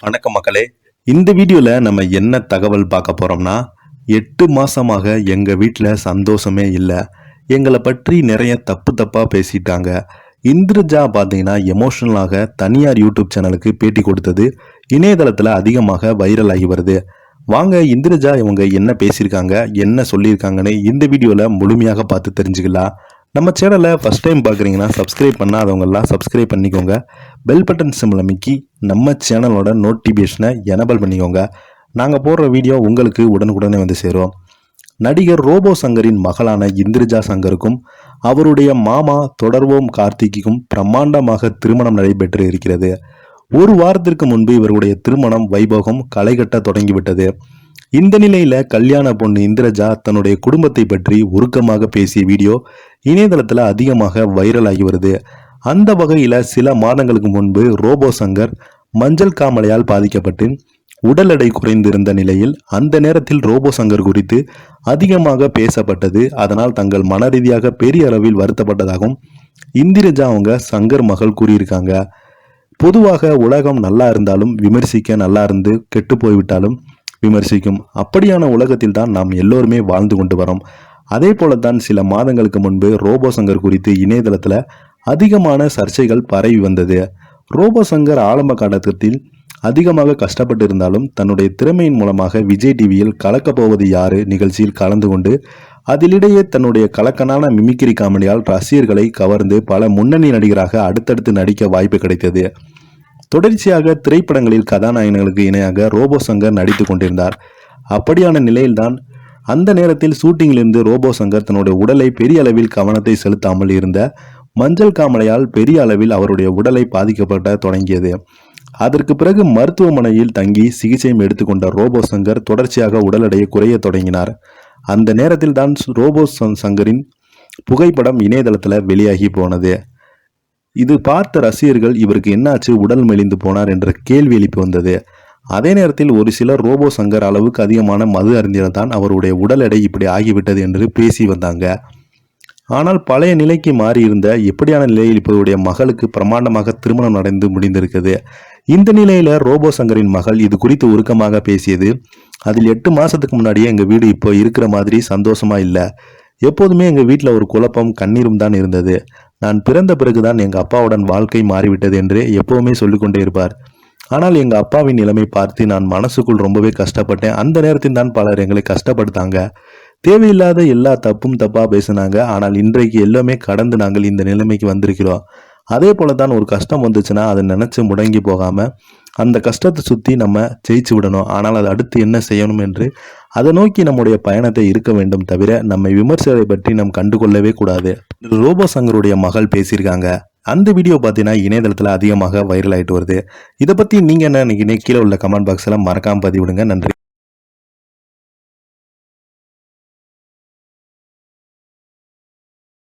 வணக்கம் மக்களே. இந்த வீடியோல நம்ம என்ன தகவல் பார்க்க போறோம்னா, 8 மாசமாக எங்க வீட்டில் சந்தோஷமே இல்லை. எங்களை பற்றி நிறைய தப்பு தப்பா பேசிட்டாங்க. இந்திரஜா பார்த்தீங்கன்னா எமோஷனலாக தனியார் யூடியூப் சேனலுக்கு பேட்டி கொடுத்தது இணையதளத்தில் அதிகமாக வைரல் ஆகி வருது. வாங்க இந்திரஜா இவங்க என்ன பேசியிருக்காங்க, என்ன சொல்லியிருக்காங்கன்னு இந்த வீடியோவில் முழுமையாக பார்த்து தெரிஞ்சுக்கலாம். நம்ம சேனலை ஃபஸ்ட் டைம் பார்க்குறீங்கன்னா சப்ஸ்கிரைப் பண்ணாதவங்கெல்லாம் சப்ஸ்கிரைப் பண்ணிக்கோங்க. பெல் பட்டன் சிம்பிளை அமைக்கி நம்ம சேனலோட நோட்டிஃபிகேஷனை எனபிள் பண்ணிக்கோங்க. நாங்கள் போடுற வீடியோ உங்களுக்கு உடனுக்குடனே வந்து சேரும். நடிகர் ரோபோ சங்கரின் மகளான இந்திரஜா சங்கருக்கும் அவருடைய மாமா தொடர்வோம் கார்த்திக்கும் பிரம்மாண்டமாக திருமணம் நடைபெற்று இருக்கிறது. ஒரு வாரத்திற்கு முன்பு இவருடைய திருமணம் வைபோகம் களைகட்ட தொடங்கிவிட்டது. இந்த நிலையில கல்யாண பொண்ணு இந்திரஜா தன்னுடைய குடும்பத்தை பற்றி உருக்கமாக பேசிய வீடியோ இணையதளத்துல அதிகமாக வைரல் ஆகி வருது. அந்த வகையில சில மாதங்களுக்கு முன்பு ரோபோ சங்கர் மஞ்சள் காமாலையால் பாதிக்கப்பட்டு உடல் எடை குறைந்திருந்த நிலையில் அந்த நேரத்தில் ரோபோ சங்கர் குறித்து அதிகமாக பேசப்பட்டது. அதனால் தங்கள் மன ரீதியாக பெரிய அளவில் வருத்தப்பட்டதாகவும் இந்திரஜா அவங்க சங்கர் மகள் கூறியிருக்காங்க. பொதுவாக உலகம் நல்லா இருந்தாலும் விமர்சிக்க, நல்லா இருந்து கெட்டு போய்விட்டாலும் விமர்சிக்கும். அப்படியான உலகத்தில் தான் நாம் எல்லோருமே வாழ்ந்து கொண்டு வரோம். அதே போலத்தான் சில மாதங்களுக்கு முன்பு ரோபோ சங்கர் குறித்து இணையதளத்தில் அதிகமான சர்ச்சைகள் பரவி வந்தது. ரோபோ சங்கர் ஆரம்ப காலகட்டத்தில் அதிகமாக கஷ்டப்பட்டு இருந்தாலும் தன்னுடைய திறமையின் மூலமாக விஜய் டிவியில் கலக்கப் போவது யாரு நிகழ்ச்சியில் கலந்து கொண்டு அதிலிடையே தன்னுடைய கலக்கனான மிமிக்ரி காமெடியால் ரசிகர்களை கவர்ந்து பல முன்னணி நடிகராக அடுத்தடுத்து நடிக்க வாய்ப்பு கிடைத்தது. தொடர்ச்சியாக திரைப்படங்களில் கதாநாயகர்களுக்கு இணையாக ரோபோ சங்கர் நடித்து கொண்டிருந்தார். அப்படியான நிலையில்தான் அந்த நேரத்தில் ஷூட்டிங்கிலிருந்து ரோபோ சங்கர் தன்னுடைய உடலை பெரிய அளவில் கவனத்தை செலுத்தாமல் இருந்த மஞ்சள் காமாலையால் பெரிய அளவில் அவருடைய உடலை பாதிக்கப்பட தொடங்கியது. அதற்கு பிறகு மருத்துவமனையில் தங்கி சிகிச்சையும் எடுத்துக்கொண்ட ரோபோ சங்கர் தொடர்ச்சியாக உடல் எடையை குறைய தொடங்கினார். அந்த நேரத்தில் தான் ரோபோ சங்கரின் புகைப்படம் இணையதளத்தில் வெளியாகி போனது. இது பார்த்த ரசிகர்கள் இவருக்கு என்னாச்சு, உடல் மெலிந்து போனார் என்ற கேள்வி எழுப்பி வந்தது. அதே நேரத்தில் ஒரு சிலர் ரோபோ சங்கர் அளவுக்கு அதிகமான மது அருந்தியதான் அவருடைய உடல் எடை இப்படி ஆகிவிட்டது என்று பேசி வந்தாங்க. ஆனால் பழைய நிலைக்கு மாறியிருந்த எப்படியான நிலையில் இப்போதைய மகளுக்கு பிரமாண்டமாக திருமணம் நடந்து முடிந்திருக்கிறது. இந்த நிலையில ரோபோ சங்கரின் மகள் இது குறித்து உருக்கமாக பேசியது. அதில் 8 மாசத்துக்கு முன்னாடியே எங்க வீடு இப்போ இருக்கிற மாதிரி சந்தோஷமா இல்லை. எப்போதுமே எங்க வீட்டில் ஒரு குழப்பம் கண்ணீரும் தான் இருந்தது. நான் பிறந்த பிறகுதான் எங்கள் அப்பாவுடன் வாழ்க்கை மாறிவிட்டது என்று எப்போவுமே சொல்லிக்கொண்டே இருப்பார். ஆனால் எங்கள் அப்பாவின் நிலைமை பார்த்து நான் மனசுக்குள் ரொம்பவே கஷ்டப்பட்டேன். அந்த நேரத்தில் தான் பலர் எங்களை கஷ்டப்படுத்தாங்க. தேவையில்லாத எல்லா தப்பும் தப்பாக பேசினாங்க. ஆனால் இன்றைக்கு எல்லாமே கடந்து நாங்கள் இந்த நிலைமைக்கு வந்திருக்கிறோம். அதே போல தான் ஒரு கஷ்டம் வந்துச்சுன்னா அதை நினச்சி முடங்கி போகாமல் அந்த கஷ்டத்தை சுற்றி நம்ம ஜெயிச்சு விடணும். ஆனால் அது அடுத்து என்ன செய்யணும் என்று அதை நோக்கி நம்முடைய பயணத்தை இருக்க வேண்டும். தவிர நம்மை விமர்சனத்தை பற்றி நாம் கண்டுகொள்ளவே கூடாது. ரோபோ சங்கருடைய மகள் பேசியிருக்காங்க. அந்த வீடியோ பார்த்தீங்கன்னா இணையதளத்தில் அதிகமாக வைரல் ஆகிட்டு வருது. இதை பற்றி நீங்கள் என்ன நினைக்கிறீங்க? கீழே உள்ள கமெண்ட் பாக்ஸில் மறக்காமல் பதிவிடுங்க. நன்றி.